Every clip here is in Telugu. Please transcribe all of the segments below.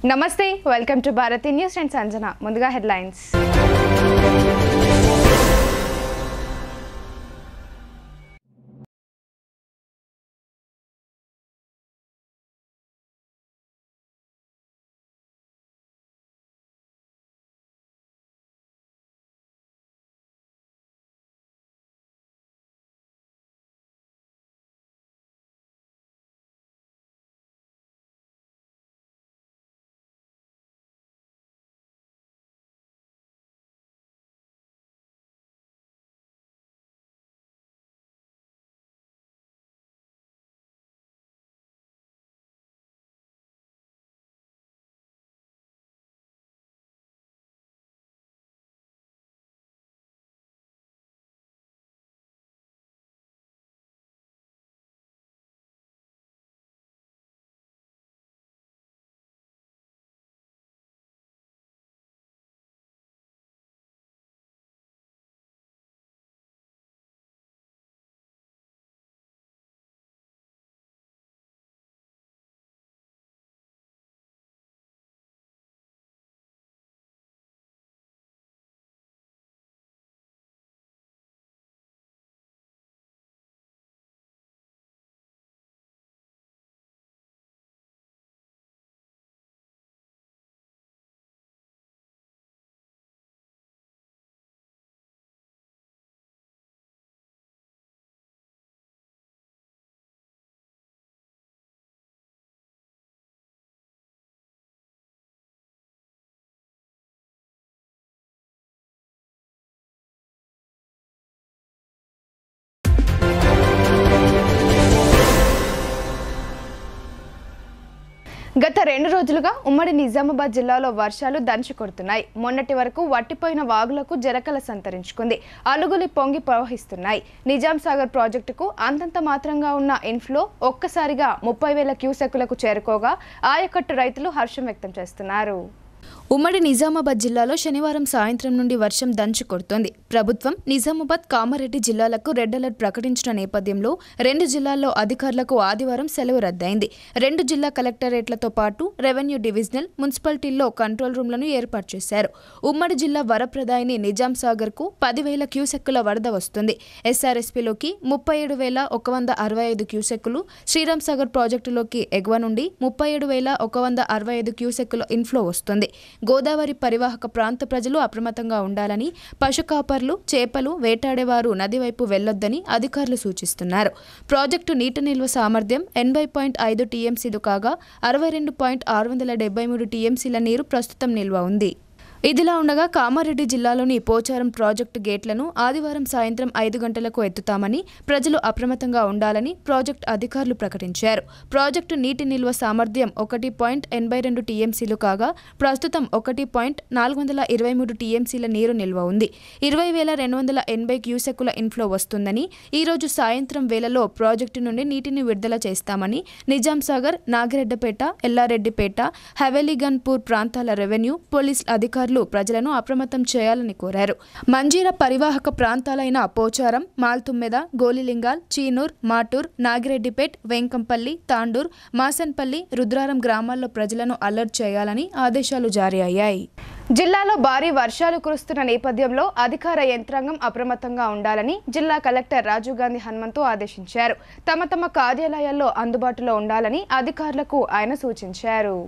నమస్తే welcome to Bharati news and Sanjana ముందుగా హెడ్లైన్స్ గత 2 రోజులుగా ఉమ్మడి నిజామాబాద్ జిల్లాలో వర్షాలు దంచి కొడుతున్నాయి. మొన్నటి వరకు వట్టిపోయిన వాగులకు జరకల సంతరించుకుంది. అలుగులు పొంగి ప్రవహిస్తున్నాయి. నిజాం సాగర్ ప్రాజెక్టుకు అంతంత మాత్రంగా ఉన్న ఇన్ఫ్లో ఒక్కసారిగా 30,000 క్యూసెక్కులకు చేరుకోగా ఆయకట్టు రైతులు హర్షం వ్యక్తం చేస్తున్నారు. ఉమ్మడి నిజామాబాద్ జిల్లాలో శనివారం సాయంత్రం నుండి వర్షం దంచి కొడుతోంది. ప్రభుత్వం నిజామాబాద్, కామారెడ్డి జిల్లాలకు రెడ్ అలర్ట్ ప్రకటించిన నేపథ్యంలో 2 జిల్లాల్లో అధికారులకు ఆదివారం సెలవు రద్దయింది. 2 జిల్లా కలెక్టరేట్లతో పాటు రెవెన్యూ డివిజనల్, మున్సిపాలిటీల్లో కంట్రోల్ రూమ్లను ఏర్పాటు చేశారు. ఉమ్మడి జిల్లా వరప్రదాయిని నిజాం సాగర్కు 10,000 క్యూసెక్కుల వరద వస్తుంది. ఎస్ఆర్ఎస్పీలోకి 37,165 క్యూసెక్కులు, శ్రీరామ్ సాగర్ ప్రాజెక్టులోకి ఎగువ నుండి 37,165 క్యూసెక్కుల ఇన్ఫ్లో వస్తుంది. గోదావరి పరివాహక ప్రాంత ప్రజలు అప్రమత్తంగా ఉండాలని, పశు కాపర్లు, చేపలు వేటాడేవారు నది వైపు వెళ్లొద్దని అధికారులు సూచిస్తున్నారు. ప్రాజెక్టు నీటి నిల్వ సామర్థ్యం 80.5 టీఎంసీలు కాగా 62.673 టీఎంసీల నీరు ప్రస్తుతం నిల్వ ఉంది. ఇదిలా ఉండగా కామారెడ్డి జిల్లాలోని పోచారం ప్రాజెక్టు గేట్లను ఆదివారం సాయంత్రం 5 గంటలకు ఎత్తుతామని, ప్రజలు అప్రమత్తంగా ఉండాలని ప్రాజెక్టు అధికారులు ప్రకటించారు. ప్రాజెక్టు నీటి నిల్వ సామర్థ్యం 1.82 టీఎంసీలు కాగా ప్రస్తుతం 1.423 టీఎంసీల నీరు నిల్వ ఉంది. 20,280 క్యూసెక్కుల ఇన్ఫ్లో వస్తుందని, ఈరోజు సాయంత్రం వేళలో ప్రాజెక్టు నుండి నీటిని విడుదల చేస్తామని నిజాం సాగర్, నాగిరెడ్డపేట, ఎల్లారెడ్డిపేట, హవేలీగన్పూర్ ప్రాంతాల రెవెన్యూ, పోలీస్ అధికారులు ప్రజలను అప్రమత్తం చేయాలని కోరారు. మంజీరా పరివాహక ప్రాంతాలైన పోచారం, మాల్తుమ్మెద, గోలిలింగాల్, చీనూర్, మాటూర్, నాగిరెడ్డిపేట్, వెంకంపల్లి, తాండూర్, మాసన్పల్లి, రుద్రారం గ్రామాల్లో ప్రజలను అలర్ట్ చేయాలని ఆదేశాలు జారీ అయ్యాయి. జిల్లాలో భారీ వర్షాలు కురుస్తున్న నేపథ్యంలో అధికార యంత్రాంగం అప్రమత్తంగా ఉండాలని జిల్లా కలెక్టర్ రాజీవ్ గాంధీ హనుమంతు ఆదేశించారు. తమ కార్యాలయాల్లో అందుబాటులో ఉండాలని అధికారులకు ఆయన సూచించారు.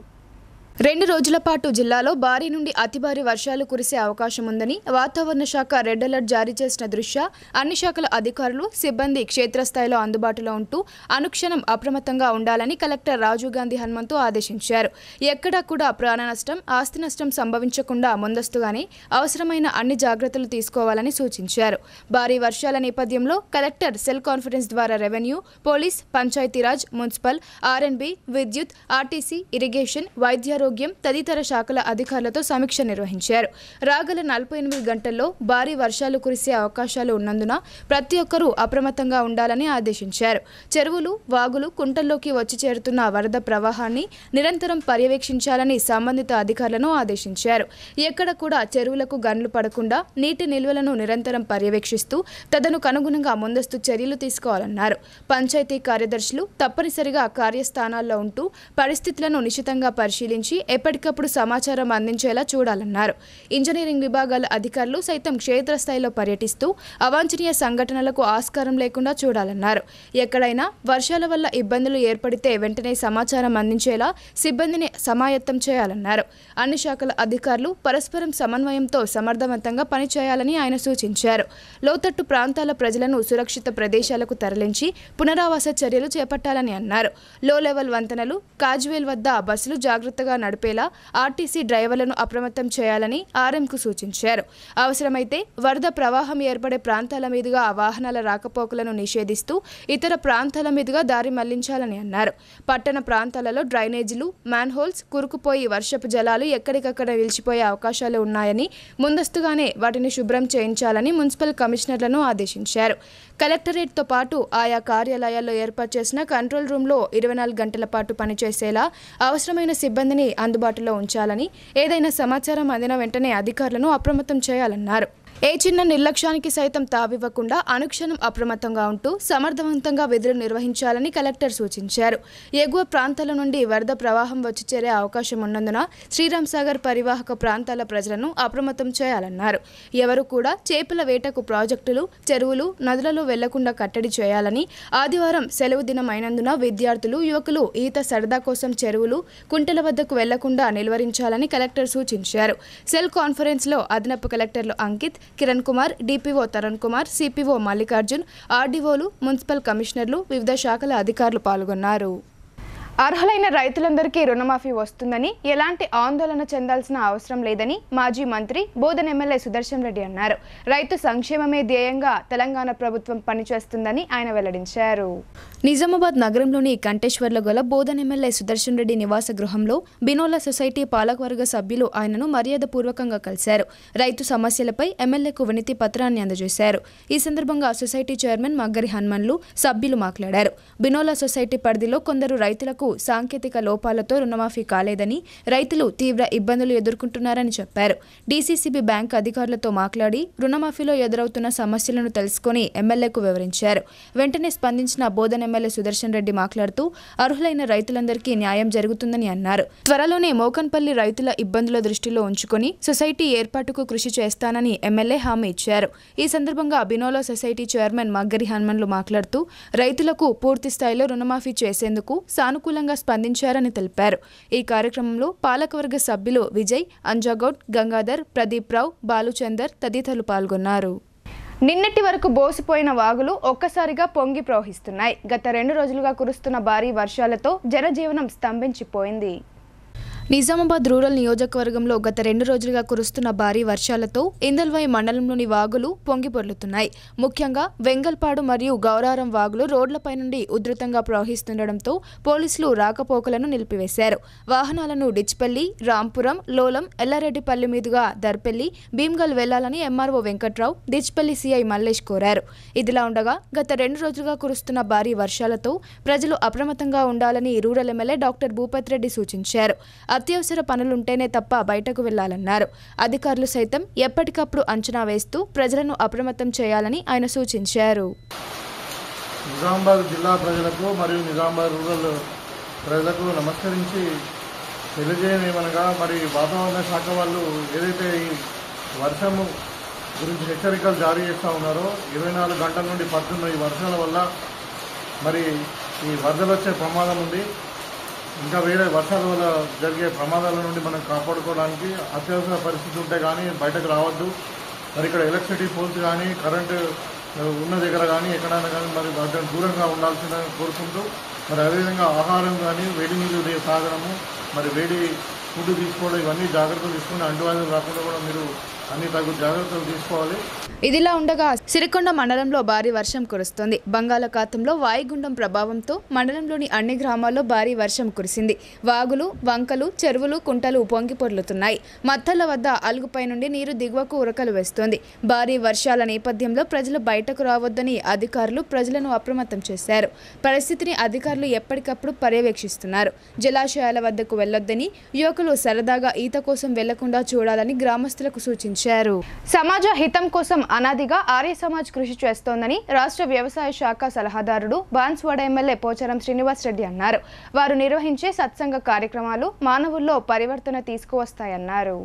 2 రోజుల పాటు జిల్లాలో భారీ నుండి అతి భారీ వర్షాలు కురిసే అవకాశం ఉందని వాతావరణ శాఖ రెడ్ అలర్ట్ జారీ చేసిన దృష్ట్యా అన్ని శాఖల అధికారులు, సిబ్బంది క్షేత్రస్థాయిలో అందుబాటులో ఉంటూ అనుక్షణం అప్రమత్తంగా ఉండాలని కలెక్టర్ రాజీవ్ గాంధీ హనుమంతు ఆదేశించారు. ఎక్కడా కూడా ప్రాణ నష్టం, ఆస్తి నష్టం సంభవించకుండా ముందస్తుగానే అవసరమైన అన్ని జాగ్రత్తలు తీసుకోవాలని సూచించారు. భారీ వర్షాల నేపథ్యంలో కలెక్టర్ సెల్ కాన్ఫరెన్స్ ద్వారా రెవెన్యూ, పోలీస్, పంచాయతీరాజ్, మున్సిపల్, ఆర్ఎండ్బి, విద్యుత్, ఆర్టీసీ, ఇరిగేషన్, వైద్యారోగ్యం తదితర శాఖల అధికారులతో సమీక్ష నిర్వహించారు. రాగల 48 గంటల్లో భారీ వర్షాలు కురిసే అవకాశాలు ఉన్నందున ప్రతి ఒక్కరూ అప్రమత్తంగా ఉండాలని ఆదేశించారు. చెరువులు, వాగులు, కుంటల్లోకి వచ్చి చేరుతున్న వరద ప్రవాహాన్ని నిరంతరం పర్యవేక్షించాలని సంబంధిత అధికారులను ఆదేశించారు. ఎక్కడ కూడా చెరువులకు గన్లు పడకుండా నీటి నిల్వలను నిరంతరం పర్యవేక్షిస్తూ తదనుగుణంగా ముందస్తు చర్యలు తీసుకోవాలన్నారు. పంచాయతీ కార్యదర్శులు తప్పనిసరిగా కార్యస్థానాల్లో ఉంటూ పరిస్థితులను నిశితంగా పరిశీలించి గురించి ఎప్పటికప్పుడు సమాచారం అందించేలా చూడాలన్నారు. ఇంజనీరింగ్ విభాగాల అధికారులు సైతం క్షేత్రస్థాయిలో పర్యటిస్తూ అవాంఛనీయ సంఘటనలకు ఆస్కారం లేకుండా చూడాలన్నారు. ఎక్కడైనా వర్షాల వల్ల ఇబ్బందులు ఏర్పడితే వెంటనే సమాచారం అందించేలా సిబ్బందిని సమాయత్తం చేయాలన్నారు. అన్ని శాఖల అధికారులు పరస్పరం సమన్వయంతో సమర్థవంతంగా పనిచేయాలని ఆయన సూచించారు. లోతట్టు ప్రాంతాల ప్రజలను సురక్షిత ప్రదేశాలకు తరలించి పునరావాస చర్యలు చేపట్టాలని అన్నారు. లో లెవెల్ వంతెనలు, కాజ్వేల్ వద్ద బస్సులు జాగ్రత్తగా నడిపేలా ఆర్టీసీ డ్రైవర్లను అప్రమత్తం చేయాలని ఆర్ఎంకు సూచించారు. అవసరమైతే వరద ప్రవాహం ఏర్పడే ప్రాంతాల మీదుగా వాహనాల రాకపోకలను నిషేధిస్తూ ఇతర ప్రాంతాల మీదుగా దారి మళ్లించాలని అన్నారు. పట్టణ ప్రాంతాలలో డ్రైనేజీలు, మ్యాన్హోల్స్ కూరుకుపోయి వర్షపు జలాలు ఎక్కడికక్కడ నిలిచిపోయే అవకాశాలు ఉన్నాయని ముందస్తుగానే వాటిని శుభ్రం చేయించాలని మున్సిపల్ కమిషనర్లను ఆదేశించారు. కలెక్టరేట్తో పాటు ఆయా కార్యాలయాల్లో ఏర్పాటు చేసిన కంట్రోల్ రూమ్లో 24 గంటల పాటు పనిచేసేలా అవసరమైన సిబ్బందిని అందుబాటులో ఉంచాలని, ఏదైనా సమాచారం అందిన వెంటనే అధికారులను అప్రమత్తం చేయాలన్నారు. ఏ చిన్న నిర్లక్ష్యానికి సైతం తావివ్వకుండా అనుక్షణం అప్రమత్తంగా ఉంటూ సమర్థవంతంగా విధులు నిర్వహించాలని కలెక్టర్ సూచించారు. ఎగువ ప్రాంతాల నుండి వరద ప్రవాహం వచ్చి చేరే అవకాశం ఉన్నందున శ్రీరామ్ సాగర్ పరివాహక ప్రాంతాల ప్రజలను అప్రమత్తం చేయాలన్నారు. ఎవరు కూడా చేపల వేటకు ప్రాజెక్టులు, చెరువులు, నదులలో వెళ్లకుండా కట్టడి చేయాలని, ఆదివారం సెలవు దినం అయినందున విద్యార్థులు, యువకులు ఈత సరదా కోసం చెరువులు, కుంటల వద్దకు వెళ్లకుండా నిలువరించాలని కలెక్టర్ సూచించారు. సెల్ కాన్ఫరెన్స్లో అదనపు కలెక్టర్లు అంకిత్, కిరణ్ కుమార్, డిపిఓ తరుణ్ కుమార్, సిపిఓ మల్లికార్జున్, ఆర్డీఓలు, మున్సిపల్ కమిషనర్లు, వివిధ శాఖల అధికారులు పాల్గొన్నారు. అర్హులైన రైతులందరికీ రుణమాఫీ వస్తుందని, ఎలాంటి ఆందోళన చెందాల్సిన అవసరం లేదని మాజీ మంత్రి బోధన్ ఎమ్మెల్యే సుదర్శన్ రెడ్డి అన్నారు. రైతు సంక్షేమమే ధ్యేయంగా తెలంగాణ ప్రభుత్వం పనిచేస్తుందని ఆయన వెల్లడించారు. నిజామాబాద్ నగరంలోని కంటేశ్వర్లో గల బోధన్ ఎమ్మెల్యే సుదర్శన్ రెడ్డి నివాస గృహంలో బినోలా సొసైటీ పాలకవర్గ సభ్యులు ఆయనను మర్యాదపూర్వకంగా కలిశారు. రైతు సమస్యలపై ఎమ్మెల్యేకు వినతి పత్రాన్ని అందజేశారు. ఈ సందర్భంగా సొసైటీ చైర్మన్ మగ్గరి హనుమన్లు, సభ్యులు మాట్లాడారు. బినోలా సొసైటీ పరిధిలో కొందరు రైతులకు సాంకేతిక లోపాలతో రుణమాఫీ కాలేదని, రైతులు తీవ్ర ఇబ్బందులు ఎదుర్కొంటున్నారని చెప్పారు. డీసీసీబీ బ్యాంక్ అధికారులతో మాట్లాడి రుణమాఫీలో ఎదురవుతున్న సమస్యలను తెలుసుకుని ఎమ్మెల్యేకు వివరించారు. వెంటనే స్పందించిన బోధన్ ఎమ్మెల్యే సుదర్శన్ రెడ్డి మాట్లాడుతూ అర్హులైన రైతులందరికీ న్యాయం జరుగుతుందని అన్నారు. త్వరలోనే మోకన్పల్లి రైతుల ఇబ్బందుల దృష్టిలో ఉంచుకొని సొసైటీ ఏర్పాటుకు కృషి చేస్తానని ఎమ్మెల్యే హామీ ఇచ్చారు. ఈ సందర్భంగా బినోలా సొసైటీ చైర్మన్ మగ్గరి హనుమన్లు మాట్లాడుతూ రైతులకు పూర్తి స్థాయిలో రుణమాఫీ చేసేందుకు సానుకూలంగా స్పందించారని తెలిపారు. ఈ కార్యక్రమంలో పాలకవర్గ సభ్యులు విజయ్, అంజాగౌడ్, గంగాధర్, ప్రదీప్ రావు, బాలుచందర్ తదితరులు పాల్గొన్నారు. నిన్నటి వరకు బోసిపోయిన వాగులు ఒక్కసారిగా పొంగి ప్రవహిస్తున్నాయి. గత 2 రోజులుగా కురుస్తున్న భారీ వర్షాలతో జనజీవనం స్తంభించిపోయింది. నిజామాబాద్ రూరల్ నియోజకవర్గంలో గత 2 రోజులుగా కురుస్తున్న భారీ వర్షాలతో ఇందల్వాయి మండలంలోని వాగులు పొంగిపొర్లుతున్నాయి. ముఖ్యంగా వెంగల్పాడు మరియు గౌరారం వాగులు రోడ్లపై నుండి ఉధృతంగా ప్రవహిస్తుండటంతో పోలీసులు రాకపోకలను నిలిపివేశారు. వాహనాలను డిచ్పల్లి, రాంపురం, లోలం, ఎల్లారెడ్డిపల్లి మీదుగా దర్పల్లి, భీమ్గల్ వెళ్లాలని ఎంఆర్ఓ వెంకట్రావు, డిచ్పల్లి సిఐ మల్లేష్ కోరారు. ఇదిలా ఉండగా గత 2 రోజులుగా కురుస్తున్న భారీ వర్షాలతో ప్రజలు అప్రమత్తంగా ఉండాలని rural MLA doctor Bhupat Reddy సూచించారు. అత్యవసర పనులుంటేనే తప్ప బయటకు వెళ్లాలన్నారు. అధికారులు సైతం ఎప్పటికప్పుడు అంచనా వేస్తూ ప్రజలను అప్రమత్తం చేయాలని ఆయన సూచించారు. నిజామాబాద్ జిల్లా ప్రజలకు మరియు నిజామాబాద్ రూరల్ ప్రజలకు నమస్కరించి తెలియజేయమనగా, మరి వాతావరణ శాఖ వాళ్ళు ఏదైతే ఈ వర్షము గురించి హెచ్చరికలు జారీ చేస్తూ ఉన్నారో 24 గంటల నుండి పడుతున్న ఈ వర్షాల వల్ల మరి ఈ వరదలు వచ్చే ప్రమాదం ఉంది. ఇంకా వేరే వర్షాల వల్ల జరిగే ప్రమాదాల నుండి మనం కాపాడుకోవడానికి అత్యవసర పరిస్థితి ఉంటే కానీ బయటకు రావద్దు. మరి ఇక్కడ ఎలక్ట్రిసిటీ పోల్స్ కానీ కరెంటు ఉన్న దగ్గర కానీ ఎక్కడైనా కానీ మరి దాని దూరంగా ఉండాల్సిన కోరుకుంటూ, మరి అదేవిధంగా ఆహారం కానీ వేడి నీరు తాగడము, మరి వేడి ఫుడ్ తీసుకోవడం, ఇవన్నీ జాగ్రత్తలు తీసుకుని అంటువ్యాధులు రాకుండా కూడా మీరు అన్ని తగు జాగ్రత్తలు తీసుకోవాలి. ఇదిలా ఉండగా సిరికొండ మండలంలో భారీ వర్షం కురుస్తోంది. బంగాళాఖాతంలో వాయుగుండం ప్రభావంతో మండలంలోని అన్ని గ్రామాల్లో భారీ వర్షం కురిసింది. వాగులు, వంకలు, చెరువులు, కుంటలు పొంగి పొర్లుతున్నాయి. మత్తల వద్ద అలుగుపై నుండి నీరు దిగువకు ఉరకలు వేస్తోంది. భారీ వర్షాల నేపథ్యంలో ప్రజలు బయటకు రావద్దని అధికారులు ప్రజలను అప్రమత్తం చేశారు. పరిస్థితిని అధికారులు ఎప్పటికప్పుడు పర్యవేక్షిస్తున్నారు. జలాశయాల వద్దకు వెళ్లొద్దని, యువకులు సరదాగా ఈత కోసం వెళ్లకుండా చూడాలని గ్రామస్తులకు సూచించారు. పిలుపునిచ్చారు. సమాజ హితం కోసం అనాదిగా ఆర్య సమాజ్ కృషి చేస్తోందని రాష్ట్ర వ్యవసాయ శాఖ సలహాదారుడు బాన్స్వాడ ఎమ్మెల్యే పోచారం శ్రీనివాస్ రెడ్డి అన్నారు. వారు నిర్వహించే సత్సంగ కార్యక్రమాలు మానవుల్లో పరివర్తన తీసుకువస్తాయన్నారు.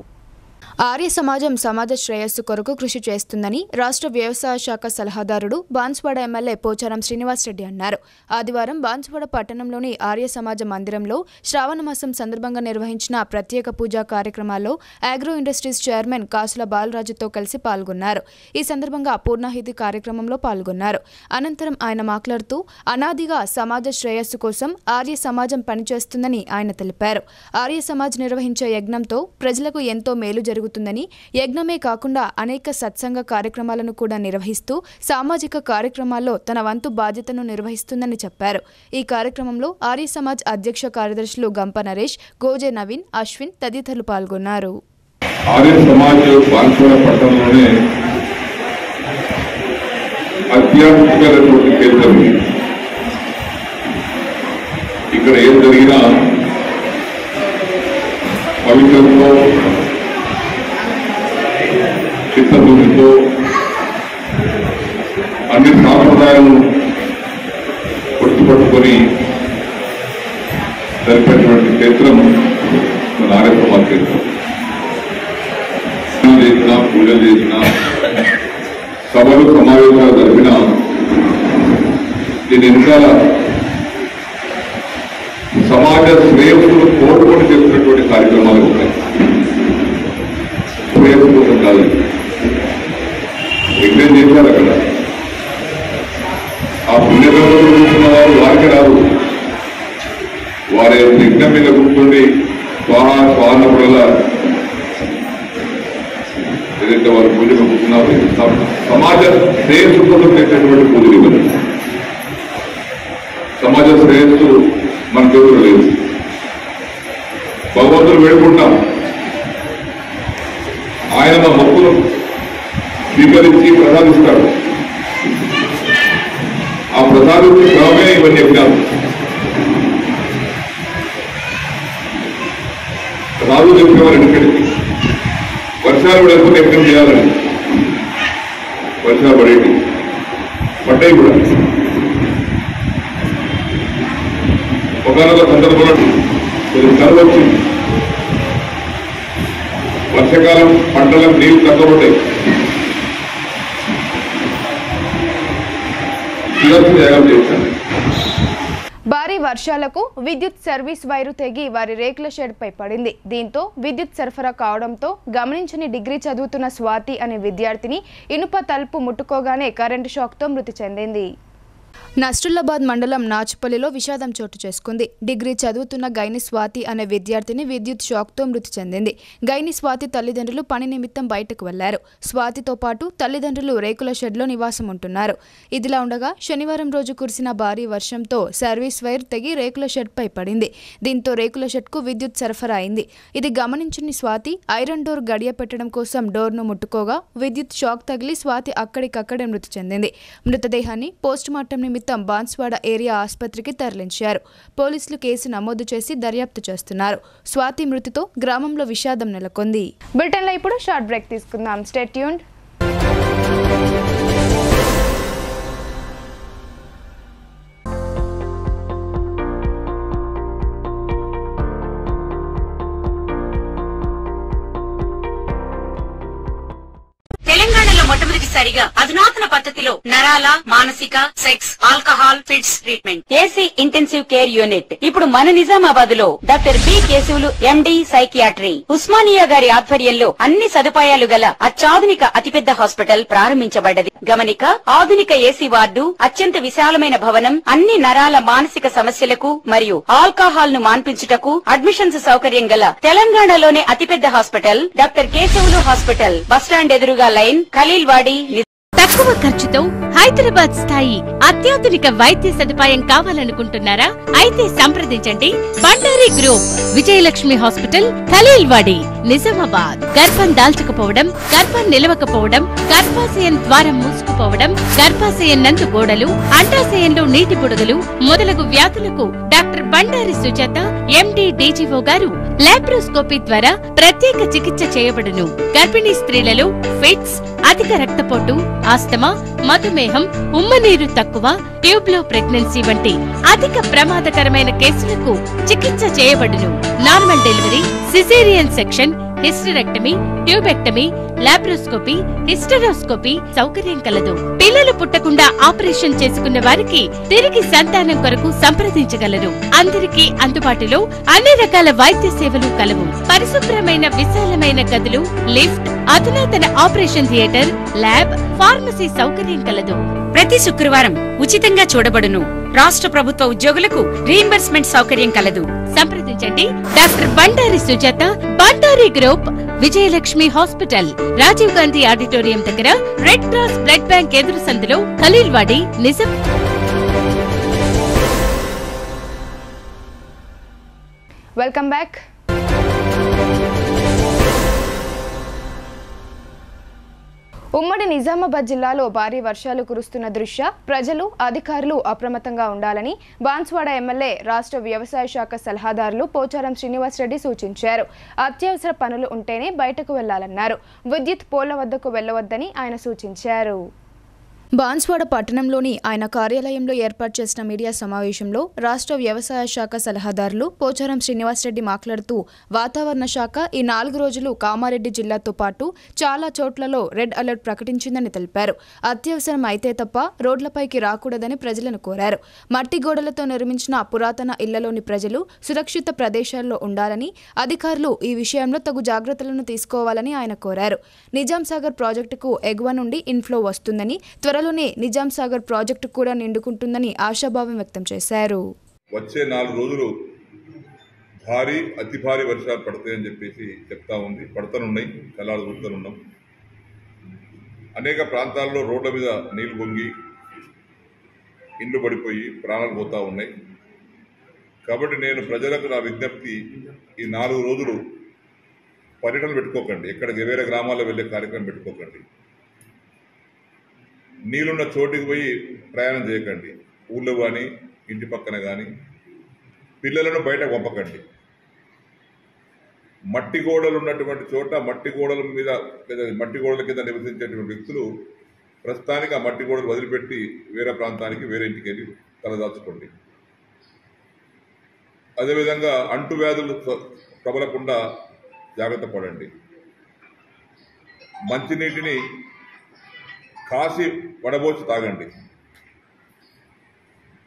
ఆర్య సమాజం సమాజ శ్రేయస్సు కొరకు కృషి చేస్తుందని రాష్ట్ర వ్యవసాయ శాఖ సలహాదారుడు బాన్స్వాడ ఎమ్మెల్యే పోచారం శ్రీనివాస్ రెడ్డి అన్నారు. ఆదివారం బాన్స్వాడ పట్టణంలోని ఆర్య సమాజ మందిరంలో శ్రావణ మాసం సందర్భంగా నిర్వహించిన ప్రత్యేక పూజా కార్యక్రమాల్లో ఆగ్రో ఇండస్ట్రీస్ చైర్మన్ కాసుల బాలరాజుతో కలిసి పాల్గొన్నారు. ఈ సందర్భంగా పూర్ణాహితి కార్యక్రమంలో పాల్గొన్నారు. అనంతరం ఆయన మాట్లాడుతూ అనాదిగా సమాజ శ్రేయస్సు కోసం ఆర్య సమాజం పనిచేస్తుందని ఆయన తెలిపారు. ఆర్య సమాజ్ నిర్వహించే యజ్ఞంతో ప్రజలకు ఎంతో మేలు జరుగుతుందని, యజ్ఞమే కాకుండా అనేక సత్సంగ కార్యక్రమాలను కూడా నిర్వహిస్తూ సామాజిక కార్యక్రమాల్లో తన వంతు బాధ్యతను నిర్వహిస్తుందని చెప్పారు. ఈ కార్యక్రమంలో ఆర్య సమాజ్ అధ్యక్ష కార్యదర్శులు గంప నరేష్, గోజే నవీన్, అశ్విన్ తదితరులు పాల్గొన్నారు. ఆర్య సమాజ్ బాన్స్వాడ పట్టణంలోనే ఆధ్యాత్మికమైనటువంటి కేంద్రం. ఇక్కడ ఏం జరిగినా పవిత్రంతో చిత్తశుద్ధితో అన్ని సాంప్రదాయాలను గుర్తుపట్టుకొని జరిపేటువంటి క్షేత్రం మన ఆర్య సమాజ్ క్షేత్రం. చేసిన పూజలు చేసిన సభలు సమావేశాలు జరిపిన దీని వెనకాల సమాజ శ్రేయస్సును కోరుకొని చేస్తున్నటువంటి కార్యక్రమాలు ఉంటాయి. శ్రేయస్సు కోసం కాదు, యజ్ఞం చేశారు అక్కడ. ఆ పుణ్యకర్మలు చూస్తున్న వారు వారికి రాదు. వారి యజ్ఞం మీద కూర్చొని స్వాన్నప్పుడల్లా ఏదైతే వారు పూజలు కూర్చున్నారు, సమాజ శ్రేయస్సు కోసం చేసేటువంటి పూజలు ఇవ్వరు. సమాజ శ్రేయస్సు మనకు ఎవరు లేదు. భగవంతుడు వేడుకుంటాం, ఆయన మా మొక్కులు స్వీకరించి ప్రసాదిస్తాడు. ఆ ప్రసాదించే క్రమమే ఇవన్నీ యజ్ఞాలు. రాజు చెప్పేవారు ఎక్కడికి వర్షాలు పడకుండా యజ్ఞం చేయాలని. వర్షాలు పడేటి పడ్డాయి కూడా. ఒకనొక సందర్భంలో కొద్ది కరువు వచ్చింది. వర్షాకాలం పంటలకు నీళ్లు తగ్గబడ్డాయి. త్యాగం చేశాను. భారీ వర్షాలకు విద్యుత్ సర్వీస్ వైరు తెగి వారి రేకుల షెడ్పై పడింది. దీంతో విద్యుత్ సరఫరా కావడంతో గమనించని డిగ్రీ చదువుతున్న స్వాతి అనే విద్యార్థిని ఇనుప తలుపు ముట్టుకోగానే కరెంటు షాక్తో మృతి చెందింది. నస్రుల్లాబాద్ మండలం నాచుపల్లిలో విషాదం చోటు చేసుకుంది. డిగ్రీ చదువుతున్న గైని స్వాతి అనే విద్యార్థిని విద్యుత్ షాక్తో మృతి చెందింది. గైని స్వాతి తల్లిదండ్రులు పని నిమిత్తం బయటకు వెళ్లారు. స్వాతితో పాటు తల్లిదండ్రులు రేకుల షెడ్లో నివాసం ఉంటున్నారు. ఇదిలా ఉండగా శనివారం రోజు కురిసిన భారీ వర్షంతో సర్వీస్ వైర్ తెగి రేకుల షెడ్పై పడింది. దీంతో రేకుల షెడ్కు విద్యుత్ సరఫరా అయింది. ఇది గమనించిన స్వాతి ఐరన్ డోర్ గడియ పెట్టడం కోసం డోర్ను ముట్టుకోగా విద్యుత్ షాక్ తగిలి స్వాతి అక్కడికక్కడే మృతి చెందింది. మృతదేహాన్ని పోస్టుమార్టం నిమిత్తం బాన్స్వాడ ఏరియా ఆసుపత్రికి తరలించారు. పోలీసులు కేసు నమోదు చేసి దర్యాప్తు చేస్తున్నారు. స్వాతి మృతితో గ్రామంలో విషాదం నెలకొంది. బులెటిన్లో ఇప్పుడు షార్ట్ బ్రేక్ తీసుకుందాం. Stay tuned. తెలంగాణలో మొట్టమొదటిసారిగా అధునాతన పద్ధతిలో నరాల, మానసిక, sex, alcohol, fits treatment, AC intensive care unit ఇప్పుడు మన నిజామాబాద్ లో doctor B Keshavulu MD psychiatry Osmania గారి ఆధ్వర్యంలో అన్ని సదుపాయాలు గల అత్యాధునిక అతిపెద్ద హాస్పిటల్ ప్రారంభించబడ్డది. గమనిక, ఆధునిక ఏసీ వార్డు, అత్యంత విశాలమైన భవనం, అన్ని నరాల మానసిక సమస్యలకు మరియు ఆల్కహాల్ ను మాన్పించుటకు అడ్మిషన్స్ సౌకర్యం గల తెలంగాణలోనే అతిపెద్ద hospital doctor Keshavulu hospital. Bus stand ఎదురుగా లైన్, ఖలీల్వాడి. తక్కువ ఖర్చుతో హైదరాబాద్ స్థాయి అత్యాధునిక వైద్య సదుపాయం కావాలనుకుంటున్నారా? అయితే సంప్రదించండి బండారి గ్రూప్, విజయలక్ష్మి హాస్పిటల్, ఖలీల్వాడి, నిజామాబాద్. గర్భం దాల్చకపోవడం, గర్భం నిలవకపోవడం, గర్భాశయం ద్వారం మూసుకుపోవడం, గర్భాశయం నందు గోడలు, అండాశయంలో నీటి బుడగలు మొదలగు వ్యాధులకు డాక్టర్ బండారి సుజాత ఎండి డీజీఓ గారు లాప్రోస్కోపీ ద్వారా ప్రత్యేక చికిత్స చేయబడును. గర్భిణీ స్త్రీలలో ఫిట్స్, అధిక రక్తపోటు, ఆస్తమా, మధుమేహం, ఉమ్మనీరు తక్కువ, ట్యూబ్లో ప్రెగ్నెన్సీ వంటి అధిక ప్రమాదకరమైన కేసులకు చికిత్స చేయబడును. Normal delivery, caesarean section, hysterectomy, tubectomy, laparoscopy, hysteroscopy సౌకర్యం కలదు. పిల్లలు పుట్టకుండా ఆపరేషన్ చేసుకున్న వారికి తిరిగి సంతానం కొరకు సంప్రదించగలరు. అందరికీ అందుబాటులో అన్ని రకాల వైద్య సేవలు కలవు. పరిశుభ్రమైన విశాలమైన గదులు, లిఫ్ట్, అధునాతన ఆపరేషన్ థియేటర్, ల్యాబ్, ఫార్మసీ సౌకర్యం కలదు. ప్రతి శుక్రవారం ఉచితంగా చూడబడును. రాష్ట్ర ప్రభుత్వ ఉద్యోగులకు రీయింబర్స్మెంట్ సౌకర్యం కలదు. సంప్రదించండి doctor Bandari Sujata, Bandari group, Vijayalakshmi hospital, Rajiv Gandhi auditorium దగ్గర, రెడ్ క్రాస్ బ్లడ్ బ్యాంక్ ఎదురు సందులో, ఖలీల్వాడి, నిజాం. Welcome back. ఉమ్మడి నిజామాబాద్ జిల్లాలో భారీ వర్షాలు కురుస్తున్న దృష్ట్యా ప్రజలు, అధికారులు అప్రమత్తంగా ఉండాలని బాన్స్వాడ ఎమ్మెల్యే, రాష్ట్ర వ్యవసాయ శాఖ సలహాదారులు పోచారం శ్రీనివాస్ రెడ్డి సూచించారు. అత్యవసర పనులు ఉంటేనే బయటకు వెళ్లాలన్నారు. విద్యుత్ పోల్ల వద్దకు వెళ్లవద్దని ఆయన సూచించారు. బాన్స్వాడ పట్టణంలోని ఆయన కార్యాలయంలో ఏర్పాటు చేసిన మీడియా సమావేశంలో రాష్ట్ర వ్యవసాయ శాఖ సలహాదారులు పోచారం శ్రీనివాసరెడ్డి మాట్లాడుతూ, వాతావరణ శాఖ ఈ 4 రోజులు కామారెడ్డి జిల్లాతో పాటు చాలా చోట్లలో రెడ్ అలర్ట్ ప్రకటించిందని తెలిపారు. అత్యవసరం అయితే తప్ప రోడ్లపైకి రాకూడదని ప్రజలను కోరారు. మట్టి గోడలతో నిర్మించిన పురాతన ఇళ్లలోని ప్రజలు సురక్షిత ప్రదేశాల్లో ఉండాలని, అధికారులు ఈ విషయంలో తగు జాగ్రత్తలను తీసుకోవాలని ఆయన కోరారు. నిజాం సాగర్ ప్రాజెక్టుకు ఎగువ నుండి ఇన్ఫ్లో వస్తుందని, త్వరలోనే నిజాం సాగర్ ప్రాజెక్టు కూడా నిండుకుంటుందని ఆశాభావం వ్యక్తం చేశారు. వచ్చే 4 రోజులు భారీ, అతి భారీ వర్షాలు పడతాయని చెప్పేసి చెప్తా ఉంది. పడతానున్నాయి, కలాలు చూస్తున్నాం. అనేక ప్రాంతాల్లో రోడ్ల మీద నీళ్లు పొంగి ఇండ్లు పడిపోయి ప్రాణాలు పోతా ఉన్నాయి. కాబట్టి నేను ప్రజలకు నా విజ్ఞప్తి, ఈ 4 రోజులు పర్యటన పెట్టుకోకండి, ఎక్కడికి వేరే గ్రామాల్లో వెళ్ళే కార్యక్రమం పెట్టుకోకండి. నీళ్ళున్న చోటికి పోయి ప్రయాణం చేయకండి. ఊళ్ళో కానీ ఇంటి పక్కన కానీ పిల్లలను బయట పంపకండి. మట్టి గోడలు ఉన్నటువంటి చోట, మట్టి గోడల మీద లేదా మట్టి గోడల కింద నివసించేటువంటి వ్యక్తులు ప్రస్తుతానికి ఆ మట్టి గోడలు వదిలిపెట్టి వేరే ప్రాంతానికి, వేరే ఇంటికి వెళ్ళి తలదాచుకోండి. అదేవిధంగా అంటువ్యాధులు ప్రబలకుండా జాగ్రత్త పడండి. మంచినీటిని కాసి వడబోసి తాగండి.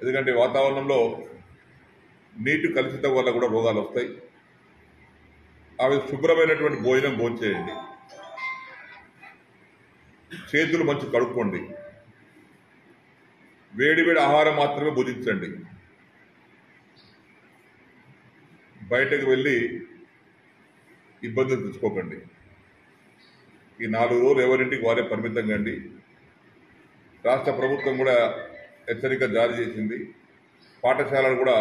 ఎందుకంటే వాతావరణంలో నీటి కలుషితం వల్ల కూడా రోగాలు వస్తాయి. అవి శుభ్రమైనటువంటి భోజనం భోంచేయండి. చేతులు మంచి కడుక్కోండి. వేడి వేడి ఆహారం మాత్రమే భుజించండి. బయటకు వెళ్ళి ఇబ్బందులు తెచ్చుకోకండి. ఈ 4 రోజులు ఎవరింటికి వారే పరిమితంగా అండి. రాష్ట్ర ప్రభుత్వం కూడా హెచ్చరిక జారీ చేసింది. పాఠశాలలు కూడా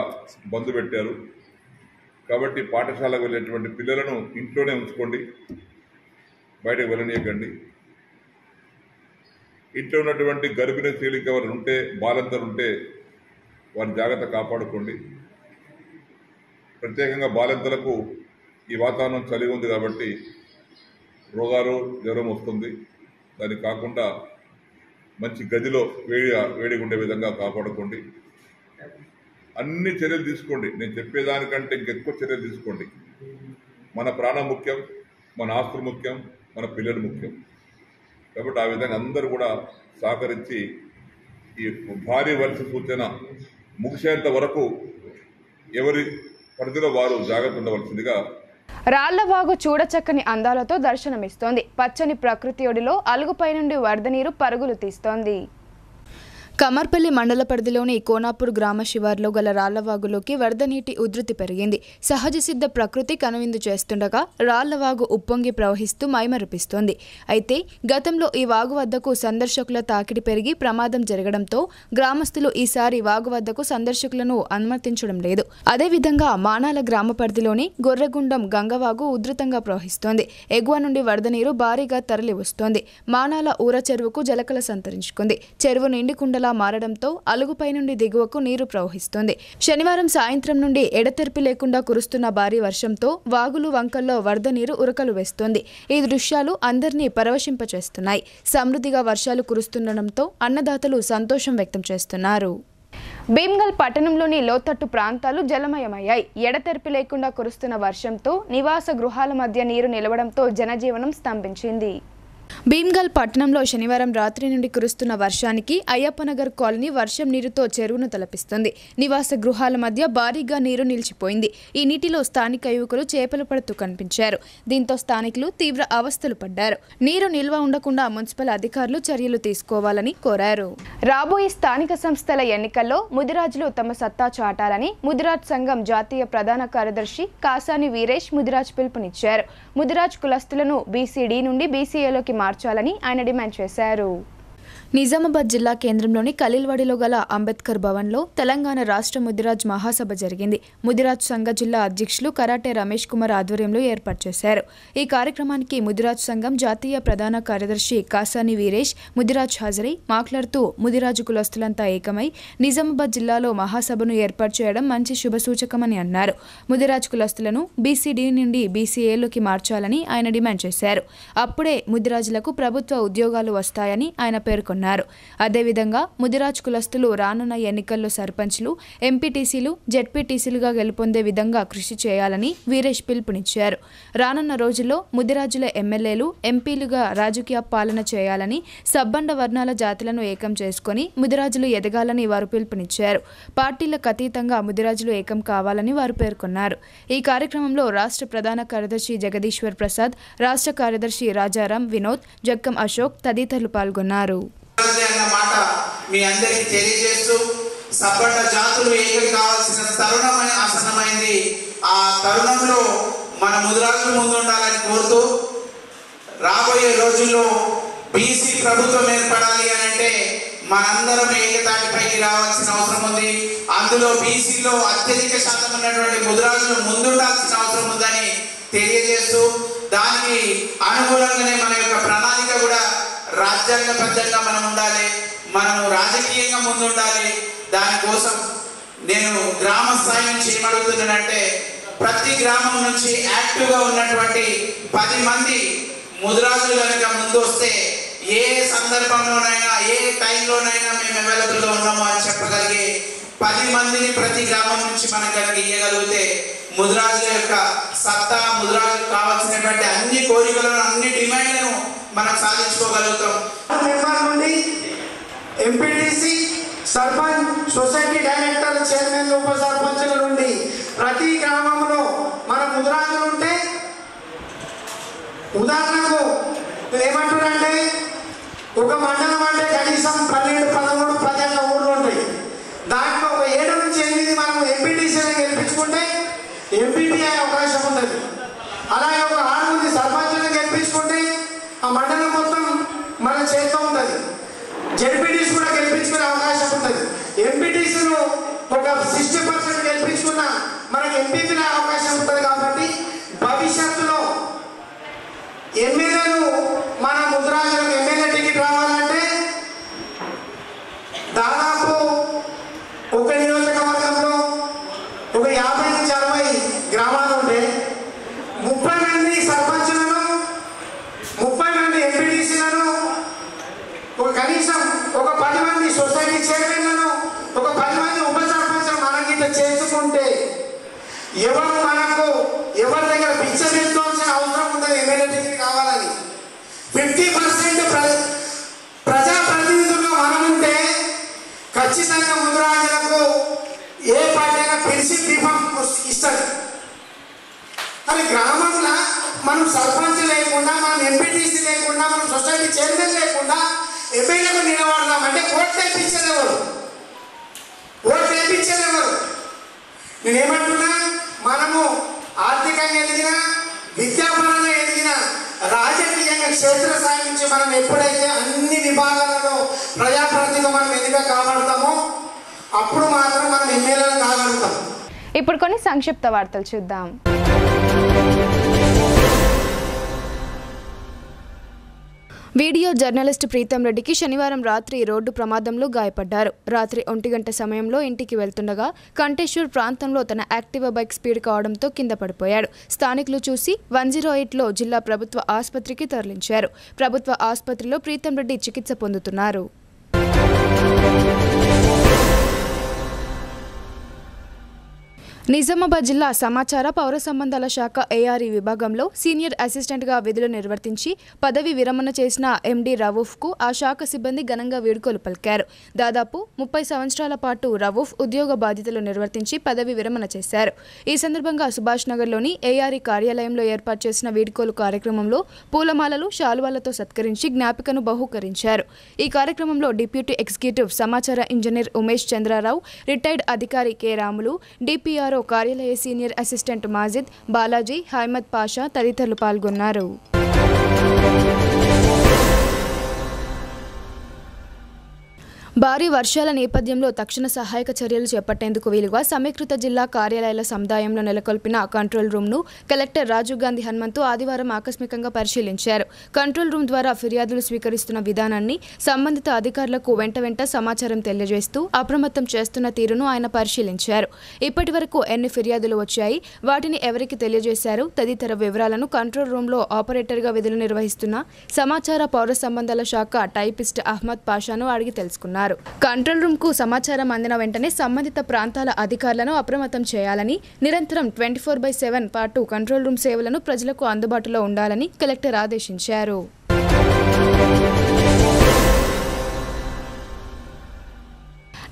బంద్ పెట్టారు. కాబట్టి పాఠశాలకు వెళ్ళేటువంటి పిల్లలను ఇంట్లోనే ఉంచుకోండి, బయటకు వెళ్ళనీయకండి. ఇంట్లో ఉన్నటువంటి గర్భిణీ స్త్రీలు ఎవరు ఉంటే, బాలింతలు ఉంటే వారి జాగ్రత్త కాపాడుకోండి. ప్రత్యేకంగా బాలింతలకు ఈ వాతావరణం చలి ఉంది కాబట్టి రోగాలు, జ్వరం వస్తుంది. దానికి కాకుండా మంచి గదిలో వేడిగా ఉండే విధంగా కాపాడుకోండి. అన్ని చర్యలు తీసుకోండి. నేను చెప్పేదానికంటే ఇంకెక్కువ చర్యలు తీసుకోండి. మన ప్రాణం ముఖ్యం, మన ఆస్తులు ముఖ్యం, మన పిల్లలు ముఖ్యం. కాబట్టి ఆ విధంగా అందరూ కూడా సహకరించి ఈ భారీ వర్ష సూచన ముగిసేంత వరకు ఎవరి పరిధిలో వారు జాగ్రత్త ఉండవలసిందిగా. రాళ్లవాగు చూడచక్కని అందాలతో దర్శనమిస్తోంది. పచ్చని ప్రకృతి ఒడిలో అలుగుపై నుండి వరద నీరు పరుగులు తీస్తోంది. కమర్పల్లి మండల పరిధిలోని కోనాపూర్ గ్రామ శివార్లో గల రాళ్లవాగులోకి వరద నీటి ఉధృతి పెరిగింది. సహజ సిద్ధ ప్రకృతి కనువిందు చేస్తుండగా రాళ్లవాగు ఉప్పొంగి ప్రవహిస్తూ మైమరిపిస్తోంది. అయితే గతంలో ఈ వాగు వద్దకు సందర్శకుల తాకిడి పెరిగి ప్రమాదం జరగడంతో గ్రామస్తులు ఈసారి వాగు వద్దకు సందర్శకులను అనుమతించడం లేదు. అదేవిధంగా మానాల గ్రామ పరిధిలోని గొర్రెగుండం గంగవాగు ఉధృతంగా ప్రవహిస్తోంది. ఎగువ నుండి వరద నీరు భారీగా తరలి వస్తోంది. మానాల ఊర చెరువుకు జలకల సంతరించుకుంది. చెరువు నిండి కుండలా ప్రాంతంలా మారడంతో అలుగుపై నుండి దిగువకు నీరు ప్రవహిస్తుంది. శనివారం సాయంత్రం నుండి ఎడతెరిపి లేకుండా కురుస్తున్న భారీ వర్షంతో వాగులు వంకల్లో వరద నీరు ఉరకలు వేస్తోంది. ఈ దృశ్యాలు అందరినీ పరవశింపచేస్తున్నాయి. సమృద్ధిగా వర్షాలు కురుస్తుండటంతో అన్నదాతలు సంతోషం వ్యక్తం చేస్తున్నారు. భీమ్గల్ పట్టణంలోని లోతట్టు ప్రాంతాలు జలమయమయ్యాయి. ఎడతెరిపి లేకుండా కురుస్తున్న వర్షంతో నివాస గృహాల మధ్య నీరు నిలవడంతో జనజీవనం స్తంభించింది. భీమ్గల్ పట్టణంలో శనివారం రాత్రి నుండి కురుస్తున్న వర్షానికి అయ్యప్పనగర్ కాలనీ వర్షం నీరుతో చెరువును తలపిస్తుంది. నివాస గృహాల మధ్య భారీగా నీరు నిలిచిపోయింది. ఈ నీటిలో స్థానిక యువకులు చేపలు పడుతూ కనిపించారు. దీంతో స్థానికులు తీవ్ర అవస్థలు పడ్డారు. నీరు నిల్వ ఉండకుండా మున్సిపల్ అధికారులు చర్యలు తీసుకోవాలని కోరారు. రాబోయే స్థానిక సంస్థల ఎన్నికల్లో ముదిరాజులు తమ సత్తా చాటాలని ముదిరాజ్ సంఘం జాతీయ ప్రధాన కార్యదర్శి కాసాని వీరేష్ ముదిరాజ్ పిలుపునిచ్చారు. ముదిరాజ్ కులస్తులను బీసీడీ నుండి బీసీఏలోకి మార్చాలని ఆయన డిమాండ్ చేశారు. నిజామాబాద్ జిల్లా కేంద్రంలోని ఖలీల్వాడిలో గల అంబేద్కర్ భవన్లో తెలంగాణ రాష్ట్ర ముదిరాజ్ మహాసభ జరిగింది. ముదిరాజ్ సంఘ జిల్లా అధ్యక్షులు కరాటే రమేష్ కుమార్ ఆధ్వర్యంలో ఏర్పాటు చేశారు. ఈ కార్యక్రమానికి ముదిరాజ్ సంఘం జాతీయ ప్రధాన కార్యదర్శి కాసాని వీరేష్ ముదిరాజ్ హాజరై మాట్లాడుతూ ముదిరాజు కులస్తులంతా ఏకమై నిజామాబాద్ జిల్లాలో మహాసభను ఏర్పాటు చేయడం మంచి శుభసూచకమని అన్నారు. ముదిరాజ్ కులస్తులను బీసీడీ నుండి బీసీఏలోకి మార్చాలని ఆయన డిమాండ్ చేశారు. అప్పుడే ముదిరాజులకు ప్రభుత్వ ఉద్యోగాలు వస్తాయని ఆయన పేర్కొన్నారు. అదేవిధంగా ముదిరాజ్ కులస్తులు రానున్న ఎన్నికల్లో సర్పంచ్లు, ఎంపీటీసీలు, జెడ్పీటీసీలుగా గెలుపొందే విధంగా కృషి చేయాలని వీరేష్ పిలుపునిచ్చారు. రానున్న రోజుల్లో ముదిరాజుల ఎమ్మెల్యేలు, ఎంపీలుగా రాజకీయ పాలన చేయాలని, సబ్బండ వర్ణాల జాతులను ఏకం చేసుకుని ముదిరాజులు ఎదగాలని వారు పిలుపునిచ్చారు. పార్టీలకు అతీతంగా ముదిరాజులు ఏకం కావాలని వారు పేర్కొన్నారు. ఈ కార్యక్రమంలో రాష్ట్ర ప్రధాన కార్యదర్శి జగదీశ్వర్ ప్రసాద్, రాష్ట్ర కార్యదర్శి రాజారాం, వినోద్, జక్కం అశోక్ తదితరులు పాల్గొన్నారు. అన్నమాట మీ అందరికి తెలియజేస్తూ సబ్బండ జాతులు ఏకం కావాల్సిన తరుణం ఆసన్నమైంది. ఆ తరుణంలో మన ముదిరాజులు ముందుండాలని కోరుతూ రాబోయే రోజుల్లో బీసీ ప్రభుత్వం ఏర్పడాలి అని అంటే మనందరం ఏకతాటిపైకి రావాల్సిన అవసరం ఉంది. అందులో బీసీలో అత్యధిక శాతం ఉన్నటువంటి ముదిరాజులు ముందుండాల్సిన అవసరం ఉందని తెలియజేస్తూ దానికి అనుగుణంగానే మన యొక్క ప్రణాళిక కూడా రాజ్యాంగబద్ధంగా మనం ఉండాలి, మనము రాజకీయంగా ముందుండాలి. దానికోసం నేను గ్రామ స్థాయి నుంచి ఏమడుగుతున్నానంటే ప్రతి గ్రామం నుంచి యాక్టివ్గా ఉన్నటువంటి 10 మంది ముదిరాజులు కనుక ముందు వస్తే ఏ సందర్భంలోనైనా ఏ టైంలోనైనా మేము అవైలబుల్గా ఉన్నాము అని చెప్పగలిగే 10 మందిని ప్రతి గ్రామం నుంచి మనం కనుక ఇవ్వగలిగితే ముదిరాజుల యొక్క సత్తా, ముదిరాజులకు కావాల్సినటువంటి అన్ని కోరికలను, అన్ని డిమాండ్లను మనం సాధించుకోగలుగుతాం. మెంబర్ నుండి MPTC, sarpanch, society director, chairman, ఉప సర్పంచుల నుండి ప్రతి గ్రామంలో మన ముదిరాజులు ఉంటే ఉదాహరణకు ఏమంటారంటే ఒక మండలం అంటే కనీసం 12-13 ప్రజల ఊళ్ళు ఉంటాయి. దాంట్లో ఒక 7 నుంచి 8 మనం ఎంపీటీసీని గెలిపించుకుంటే ఎంపీటీ అయ్యే అవకాశం ఉంటుంది. అలాగే ఒక 6 మంది సర్పంచులను గెలిపించుకుంటే ఆ మండలం మొత్తం మన చేతిలో ఉంటుంది. జెడ్పీటీసీ కూడా గెలిపించుకునే అవకాశం ఉంటుంది. ఎంపీటీసీలు ఒక 60% గెలిపించుకున్న మనకు ఎంపీపీల అవకాశం ఉంటుంది. కాబట్టి భవిష్యత్తులో ఎమ్మెల్యేలు మన ముదిరాజులకు ఎమ్మెల్యే టికెట్ రావాలంటే దాదాపు ఒక నియోజకవర్గంలో ఒక 50 నుంచి 60 గ్రామాలు ఉంటే 30 మంది సర్పంచులను, 30 మంది ఎంపీటీసీలను, కనీసం ఒక 10 మంది సొసైటీ చైర్మన్లను, ఒక 10 మంది ఉప సర్పంచులు మనకి ఇట్లా చేసుకుంటే ఎవరి దగ్గర పిక్చర్ తీసుకోవాల్సిన అవసరం ఉంటుంది. ఎమ్మెల్యే టికెట్ కావాలని 50% ప్రజాప్రతినిధులుగా మనం ఉంటే ఖచ్చితంగా ముదిరాజులకు ఏ పార్టీ అయినా పిలిచి దీపం ఇస్తుంది. కానీ గ్రామంలో మనం సర్పంచ్ లేకుండా, మనం ఎంపీటీసీ లేకుండా, మనం సొసైటీ చైర్మన్ లేకుండా ఎమ్మెల్యేకు నిలబడదామంటే ఓట్లు వేయించేది ఎవరు? నేనేమంటున్నా, మనము ఆర్థికంగా ఎదిగినా, విద్యాపరంగా ఎదిగినా, రాజకీయంగా క్షేత్రస్థాయి నుంచి మనం ఎప్పుడైతే అన్ని విభాగాలలో ప్రజాప్రతినిధిగా మనం ఎదిగా కాపాడుతామో అప్పుడు మాత్రం మనం ఎమ్మెల్యేలు కాగలుగుతాం. ఇప్పుడు కొన్ని సంక్షిప్త వార్తలు చూద్దాం. వీడియో జర్నలిస్ట్ ప్రీతం రెడ్డికి శనివారం రాత్రి రోడ్డు ప్రమాదంలో గాయపడ్డారు. రాత్రి 1 గంట సమయంలో ఇంటికి వెళ్తుండగా కంటేశ్వర్ ప్రాంతంలో తన యాక్టివా బైక్ స్పీడ్ కావడంతో కింద పడిపోయాడు. స్థానికులు చూసి 108లో జిల్లా ప్రభుత్వ ఆసుపత్రికి తరలించారు. ప్రభుత్వ ఆసుపత్రిలో ప్రీతం రెడ్డి చికిత్స పొందుతున్నారు. నిజామాబాద్ జిల్లా సమాచార పౌర సంబంధాల శాఖ ఏఆర్ఈ విభాగంలో సీనియర్ అసిస్టెంట్గా విధులు నిర్వర్తించి పదవి విరమణ చేసిన ఎండీ రవూఫ్కు ఆ శాఖ సిబ్బంది ఘనంగా వీడ్కోలు పలికారు. దాదాపు 30 సంవత్సరాల పాటు రవూఫ్ ఉద్యోగ బాధ్యతలు నిర్వర్తించి పదవి విరమణ చేశారు. ఈ సందర్భంగా సుభాష్ నగర్లోని ఏఆర్ఈ కార్యాలయంలో ఏర్పాటు చేసిన వీడ్కోలు కార్యక్రమంలో పూలమాలలు, శాలువాలతో సత్కరించి జ్ఞాపికను బహూకరించారు. ఈ కార్యక్రమంలో డిప్యూటీ ఎగ్జిక్యూటివ్ సమాచార ఇంజనీర్ ఉమేష్ చంద్రారావు, రిటైర్డ్ అధికారి కె రాములు, డిపిఆర్ఓ కార్యాలయ సీనియర్ అసిస్టెంట్ మాజిద్, బాలాజీ, హైమద్ పాషా తదితరులు పాల్గొన్నారు. భారీ వర్షాల నేపథ్యంలో తక్షణ సహాయక చర్యలు చేపట్టేందుకు వీలుగా సమీకృత జిల్లా కార్యాలయాల సముదాయంలో నెలకొల్పిన కంట్రోల్ రూమ్ను కలెక్టర్ రాజీవ్ గాంధీ హనుమంతు ఆదివారం ఆకస్మికంగా పరిశీలించారు. కంట్రోల్ రూమ్ ద్వారా ఫిర్యాదులు స్వీకరిస్తున్న విధానాన్ని, సంబంధిత అధికారులకు వెంట సమాచారం తెలియజేస్తూ అప్రమత్తం చేస్తున్న తీరును ఆయన పరిశీలించారు. ఇప్పటి వరకు ఎన్ని ఫిర్యాదులు వచ్చాయి, వాటిని ఎవరికి తెలియజేశారు తదితర వివరాలను కంట్రోల్ రూమ్లో ఆపరేటర్గా విధులు నిర్వహిస్తున్న సమాచార పౌర సంబంధాల శాఖ టైపిస్ట్ అహ్మద్ పాషాను అడిగి తెలుసుకున్నారు. కంట్రోల్ రూమ్ కు సమాచారం అందిన వెంటనే సంబంధిత ప్రాంతాల అధికారులను అప్రమత్తం చేయాలని, నిరంతరం 24/7 పాటు కంట్రోల్ రూమ్ సేవలను ప్రజలకు అందుబాటులో ఉండాలని కలెక్టర్ ఆదేశించారు.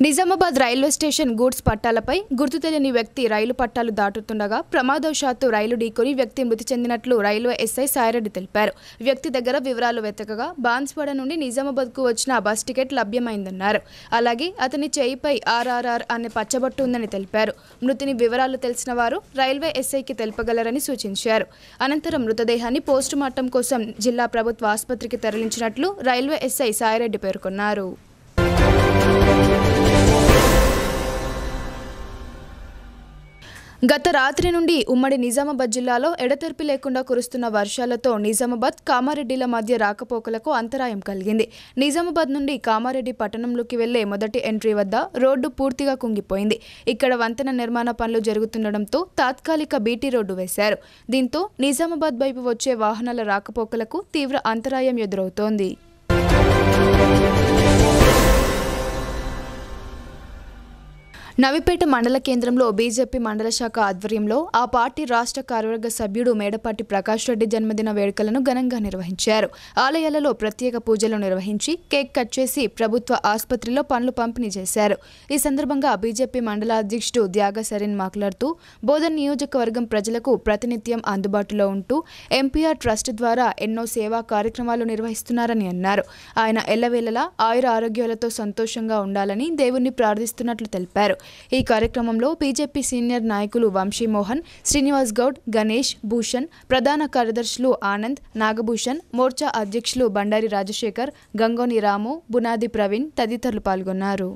నిజామాబాద్ రైల్వే స్టేషన్ గూడ్స్ పట్టాలపై గుర్తు తెలియని వ్యక్తి రైలు పట్టాలు దాటుతుండగా ప్రమాదవశాత్తు రైలు ఢీకొని వ్యక్తి మృతి చెందినట్లు రైల్వే ఎస్ఐ సాయిరెడ్డి తెలిపారు. వ్యక్తి దగ్గర వివరాలు వెతకగా బాన్స్వాడ నుండి నిజామాబాద్కు వచ్చిన బస్ టికెట్ లభ్యమైందన్నారు. అలాగే అతని చేయిపై RRR అనే పచ్చబొట్టు ఉందని తెలిపారు. మృతిని వివరాలు తెలిసిన వారు రైల్వే ఎస్ఐకి తెలుపగలరని సూచించారు. అనంతరం మృతదేహాన్ని పోస్టుమార్టం కోసం జిల్లా ప్రభుత్వ ఆసుపత్రికి తరలించినట్లు రైల్వే ఎస్ఐ సాయిరెడ్డి పేర్కొన్నారు. గత రాత్రి నుండి ఉమ్మడి నిజామాబాద్ జిల్లాలో ఎడతెరిపి లేకుండా కురుస్తున్న వర్షాలతో నిజామాబాద్, కామారెడ్డిల మధ్య రాకపోకలకు అంతరాయం కలిగింది. నిజామాబాద్ నుండి కామారెడ్డి పట్టణంలోకి వెళ్లే మొదటి ఎంట్రీ వద్ద రోడ్డు పూర్తిగా కుంగిపోయింది. ఇక్కడ వంతెన నిర్మాణ పనులు జరుగుతుండటంతో తాత్కాలిక బీటీ రోడ్డు వేశారు. దీంతో నిజామాబాద్ వైపు వచ్చే వాహనాల రాకపోకలకు తీవ్ర అంతరాయం ఎదురవుతోంది. నవిపేట మండల కేంద్రంలో బీజేపీ మండల శాఖ ఆధ్వర్యంలో ఆ పార్టీ రాష్ట్ర కార్యవర్గ సభ్యుడు మేడపాటి ప్రకాష్ రెడ్డి జన్మదిన వేడుకలను ఘనంగా నిర్వహించారు. ఆలయాలలో ప్రత్యేక పూజలు నిర్వహించి కేక్ కట్ చేసి ప్రభుత్వ ఆసుపత్రిలో పండ్లు పంపిణీ చేశారు. ఈ సందర్భంగా బీజేపీ మండల అధ్యక్షుడు త్యాగ సరీన్ మాట్లాడుతూ బోధన్ నియోజకవర్గం ప్రజలకు ప్రతినిత్యం అందుబాటులో ఉంటూ ఎంపీఆర్ ట్రస్ట్ ద్వారా ఎన్నో సేవా కార్యక్రమాలు నిర్వహిస్తున్నారని అన్నారు. ఆయన ఎల్లవేళలా ఆయుర ఆరోగ్యాలతో సంతోషంగా ఉండాలని దేవుణ్ణి ప్రార్థిస్తున్నట్లు తెలిపారు. ఈ కార్యక్రమంలో బీజేపీ సీనియర్ నాయకులు వంశీమోహన్, శ్రీనివాస్ గౌడ్, గణేష్, భూషణ్, ప్రధాన కార్యదర్శులు ఆనంద్, నాగభూషణ్, మోర్చా అధ్యక్షులు బండారి రాజశేఖర్, గంగోని రాము, బునాది ప్రవీణ్ తదితరులు పాల్గొన్నారు.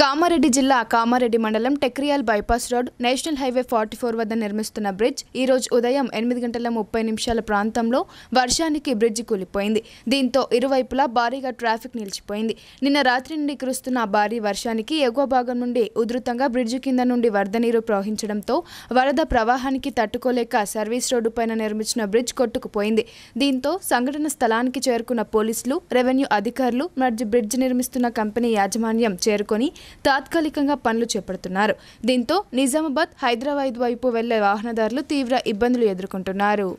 కామారెడ్డి జిల్లా కామారెడ్డి మండలం టెక్రియాల్ బైపాస్ రోడ్, నేషనల్ హైవే 44 వద్ద నిర్మిస్తున్న బ్రిడ్జ్ ఈ రోజు ఉదయం 8:30 ప్రాంతంలో వర్షానికి బ్రిడ్జ్ కూలిపోయింది. దీంతో ఇరువైపులా భారీగా ట్రాఫిక్ నిలిచిపోయింది. నిన్న రాత్రి నుండి కురుస్తున్న భారీ వర్షానికి ఎగువ భాగం నుండి ఉధృతంగా బ్రిడ్జ్ కింద నుండి వరద నీరు ప్రవహించడంతో వరద ప్రవాహానికి తట్టుకోలేక సర్వీస్ రోడ్డు పైన నిర్మించిన బ్రిడ్జ్ కొట్టుకుపోయింది. దీంతో సంఘటన స్థలానికి చేరుకున్న పోలీసులు, రెవెన్యూ అధికారులు మరియు బ్రిడ్జ్ నిర్మిస్తున్న కంపెనీ యాజమాన్యం చేరుకొని తాత్కాలికంగా పనులు చేపడుతున్నారు. దీంతో నిజామాబాద్, హైదరాబాద్ వైపు వెళ్లే వాహనదారులు తీవ్ర ఇబ్బందులు ఎదుర్కొంటున్నారు.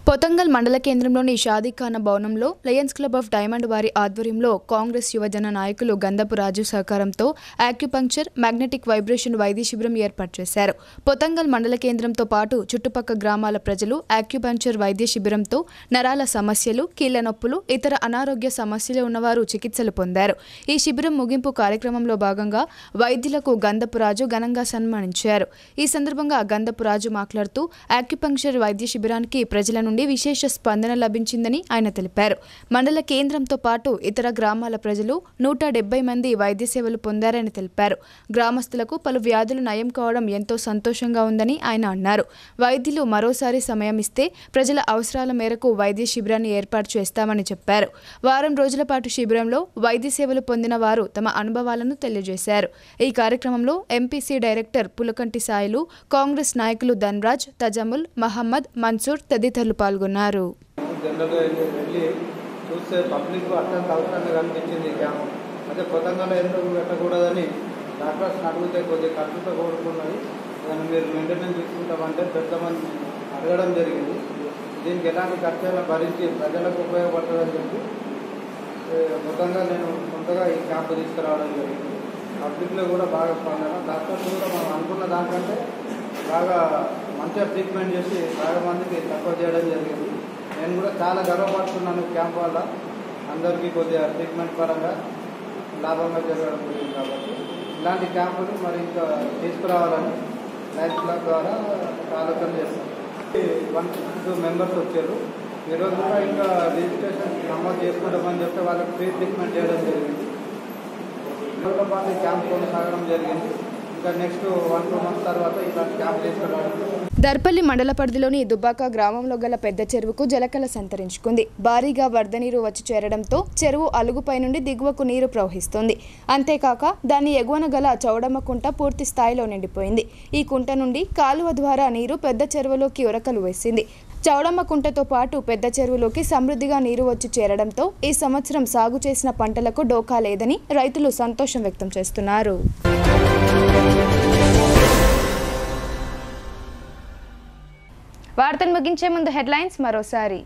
పొతంగల్ మండల కేంద్రంలోని షాదీఖానా భవనంలో లయన్స్ క్లబ్ ఆఫ్ డైమండ్ వారి ఆధ్వర్యంలో కాంగ్రెస్ యువజన నాయకులు గంధపు రాజు సహకారంతో యాక్యుపంక్చర్, మ్యాగ్నెటిక్ వైబ్రేషన్ వైద్య శిబిరం ఏర్పాటు చేశారు. పొతంగల్ మండల కేంద్రంతో పాటు చుట్టుపక్కల గ్రామాల ప్రజలు యాక్యుపంక్చర్ వైద్య శిబిరంతో నరాల సమస్యలు, కీళ్ల నొప్పులు, ఇతర అనారోగ్య సమస్యలు ఉన్నవారు చికిత్సలు పొందారు. ఈ శిబిరం ముగింపు కార్యక్రమంలో భాగంగా వైద్యులకు గంధపు రాజు ఘనంగా సన్మానించారు. ఈ సందర్భంగా గంధపు రాజు మాట్లాడుతూ యాక్యుపంక్చర్ వైద్య శిబిరానికి ప్రజల నుండి విశేష స్పందన లభించిందని ఆయన తెలిపారు. మండల కేంద్రంతో పాటు ఇతర గ్రామాల ప్రజలు 170 మంది వైద్య సేవలు పొందారని తెలిపారు. గ్రామస్తులకు పలు వ్యాధులు నయం కావడం ఎంతో సంతోషంగా ఉందని ఆయన అన్నారు. వైద్యులు మరోసారి సమయం ఇస్తే ప్రజల అవసరాల మేరకు వైద్య శిబిరాన్ని ఏర్పాటు చేస్తామని చెప్పారు. వారం రోజుల పాటు శిబిరంలో వైద్య సేవలు పొందిన వారు తమ అనుభవాలను తెలియజేశారు. ఈ కార్యక్రమంలో ఎంపీసీ డైరెక్టర్ పులకంటి సాయిలు, కాంగ్రెస్ నాయకులు ధన్రాజ్, తజముల్, మహమ్మద్, మన్సూర్ తదితరులు పాల్గొన్నారు. చూస్తే పబ్లిక్ అత్యంత అవసరంగా కనిపించింది క్యాంప్. అదే కొత్తగా ఎందుకు పెట్టకూడదని డాక్టర్స్ అడిగితే కొద్దిగా ఖర్చుతో కోరుకున్నది. దాన్ని మీరు మెయింటెనెన్స్ తీసుకుంటామంటే పెద్దమంది అడగడం జరిగింది. దీనికి ఎలాంటి ఖర్చైనా భరించి ప్రజలకు ఉపయోగపడుతుందని చెప్పి మొత్తంగా నేను సొంతగా ఈ క్యాంపు తీసుకురావడం జరిగింది. పబ్లిక్లో కూడా బాగా స్పందన, డాక్టర్స్ కూడా మనం అనుకున్న దానికంటే బాగా మంచిగా ట్రీట్మెంట్ చేసి బాగా మందికి తక్కువ చేయడం జరిగింది. నేను కూడా చాలా గర్వపడుతున్నాను క్యాంప్ వల్ల అందరికీ కొద్దిగా ట్రీట్మెంట్ పరంగా లాభంగా జరగడం జరిగింది. కాబట్టి ఇలాంటి క్యాంపులు మరి ఇంకా తీసుకురావాలని లైఫ్ క్లబ్ ద్వారా ఆలోచన చేస్తాం. 162 మెంబర్స్ వచ్చారు. ఈరోజు కూడా ఇంకా రిజిస్ట్రేషన్ నమోదు చేసుకుంటామని చెప్తే వాళ్ళకి ఫ్రీ ట్రీట్మెంట్ చేయడం జరిగింది. రోజుల పాటు క్యాంప్ కొనసాగడం జరిగింది. ఇంకా నెక్స్ట్ 1-2 మంత్స్ తర్వాత ఇలాంటి క్యాంప్ తీసుకురావడం. దర్పల్లి మండల పరిధిలోని దుబ్బాక గ్రామంలో గల పెద్ద చెరువుకు జలకళ సంతరించుకుంది. భారీగా వరద నీరు వచ్చి చేరడంతో చెరువు అలుగుపై నుండి దిగువకు నీరు ప్రవహిస్తోంది. అంతేకాక దాని ఎగువన గల చౌడమ్మ కుంట పూర్తి స్థాయిలో నిండిపోయింది. ఈ కుంట నుండి కాలువ ద్వారా నీరు పెద్ద చెరువులోకి ఉరకలు వేసింది. చౌడమ్మ కుంటతో పాటు పెద్ద చెరువులోకి సమృద్ధిగా నీరు వచ్చి చేరడంతో ఈ సంవత్సరం సాగు చేసిన పంటలకు డోకా లేదని రైతులు సంతోషం వ్యక్తం చేస్తున్నారు. వార్తలు ముగించే ముందు హెడ్లైన్స్ మరోసారి.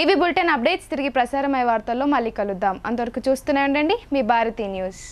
ఇవి బులెటిన్ అప్డేట్స్. తిరిగి ప్రసారమయ్యే వార్తల్లో మళ్ళీ కలుద్దాం. అంతవరకు చూస్తూనే ఉండండి మీ భారతీ న్యూస్.